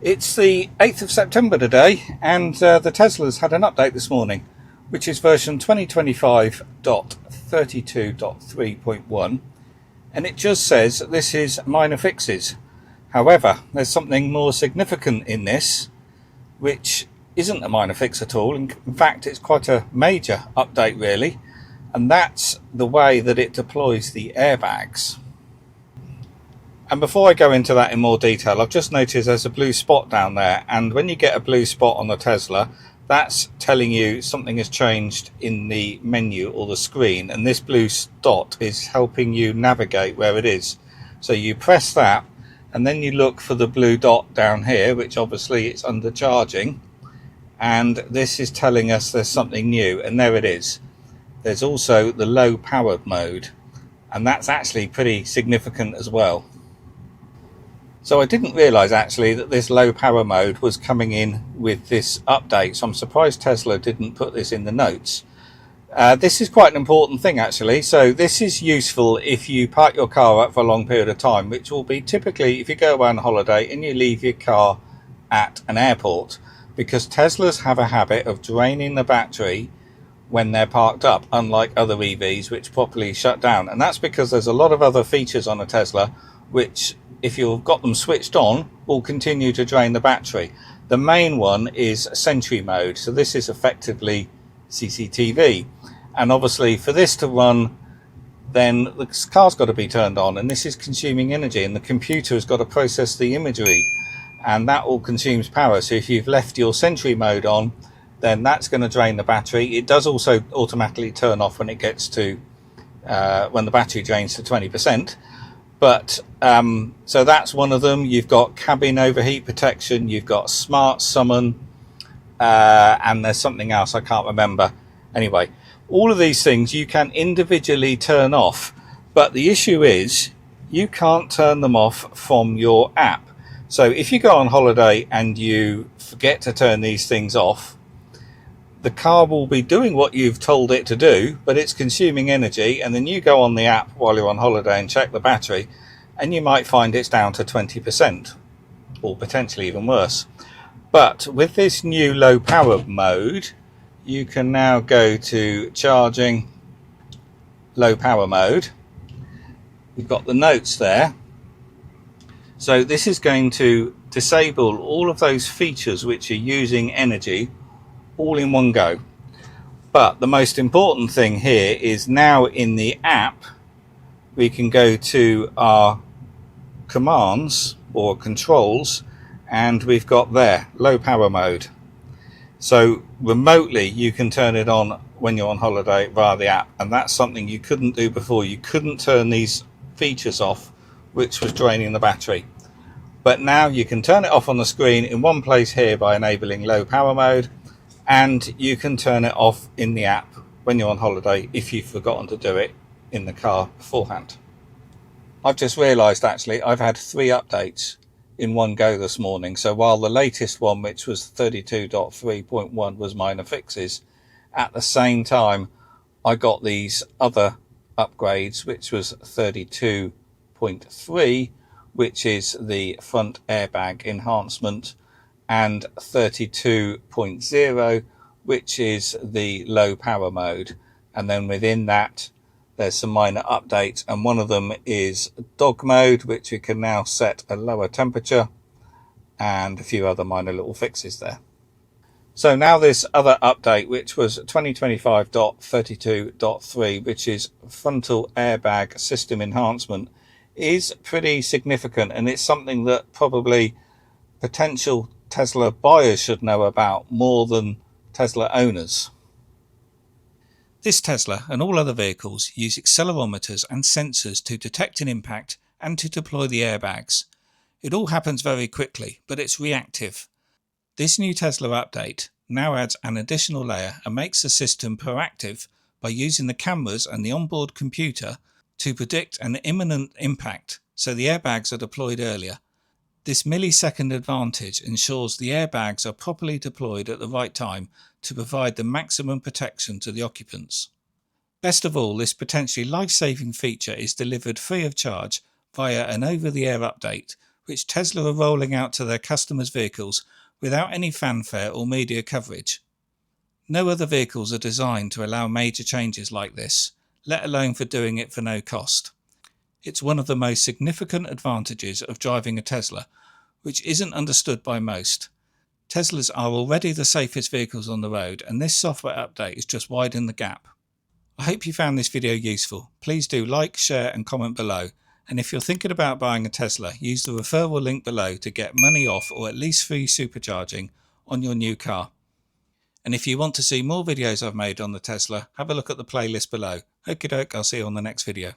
It's the 8th of September today, and the Tesla's had an update this morning, which is version 2025.32.3.1, and it just says this is minor fixes. However, there's something more significant in this, which isn't a minor fix at all. In fact, it's quite a major update really, and that's the way that it deploys the airbags. And before I go into that in more detail, I've just noticed there's a blue spot down there, and when you get a blue spot on the Tesla, that's telling you something has changed in the menu or the screen, and this blue dot is helping you navigate where it is. So you press that, and then you look for the blue dot down here, which obviously it's under charging, and this is telling us there's something new, and there it is. There's also the low powered mode, and that's actually pretty significant as well. So I didn't realise actually that this low power mode was coming in with this update, so I'm surprised Tesla didn't put this in the notes. This is quite an important thing actually. So this is useful if you park your car up for a long period of time, which will be typically if you go away on holiday and you leave your car at an airport, because Teslas have a habit of draining the battery when they're parked up, unlike other EVs which properly shut down. And that's because there's a lot of other features on a Tesla which, if you've got them switched on, will continue to drain the battery. The main one is Sentry mode, so this is effectively CCTV, and obviously for this to run, then the car's got to be turned on, and this is consuming energy, and the computer has got to process the imagery, and that all consumes power. So if you've left your Sentry mode on, then that's going to drain the battery. It does also automatically turn off when it gets to when the battery drains to 20%. But so that's one of them. You've got cabin overheat protection, you've got smart summon, and there's something else I can't remember. Anyway, all of these things you can individually turn off, but the issue is you can't turn them off from your app. So if you go on holiday and you forget to turn these things off, the car will be doing what you've told it to do, but it's consuming energy, and then you go on the app while you're on holiday and check the battery, and you might find it's down to 20%, or potentially even worse. But with this new low power mode, you can now go to charging, low power mode. We've got the notes there. So this is going to disable all of those features which are using energy all in one go. But the most important thing here is now in the app we can go to our commands or controls, and we've got there low power mode. So remotely you can turn it on when you're on holiday via the app, and that's something you couldn't do before. You couldn't turn these features off which was draining the battery, but now you can turn it off on the screen in one place here by enabling low power mode, and you can turn it off in the app when you're on holiday if you've forgotten to do it in the car beforehand. I've just realised actually I've had 3 updates in one go this morning. So while the latest one, which was 32.3.1, was minor fixes, at the same time I got these other upgrades, which was 32.3, which is the front airbag enhancement, and 32.0, which is the low power mode. And then within that there's some minor updates, and one of them is dog mode, which we can now set a lower temperature, and a few other minor little fixes there. So now this other update, which was 2025.32.3, which is Frontal Airbag System Enhancement, is pretty significant, and it's something that probably potential Tesla buyers should know about more than Tesla owners. This Tesla and all other vehicles use accelerometers and sensors to detect an impact and to deploy the airbags. It all happens very quickly, but it's reactive. This new Tesla update now adds an additional layer and makes the system proactive by using the cameras and the onboard computer to predict an imminent impact, so the airbags are deployed earlier. This millisecond advantage ensures the airbags are properly deployed at the right time to provide the maximum protection to the occupants. Best of all, this potentially life-saving feature is delivered free of charge via an over-the-air update which Tesla are rolling out to their customers' vehicles without any fanfare or media coverage. No other vehicles are designed to allow major changes like this, let alone for doing it for no cost. It's one of the most significant advantages of driving a Tesla, which isn't understood by most. Teslas are already the safest vehicles on the road, and this software update is just widening the gap. I hope you found this video useful. Please do like, share and comment below. And if you're thinking about buying a Tesla, use the referral link below to get money off or at least free supercharging on your new car. And if you want to see more videos I've made on the Tesla, have a look at the playlist below. Okie doke, I'll see you on the next video.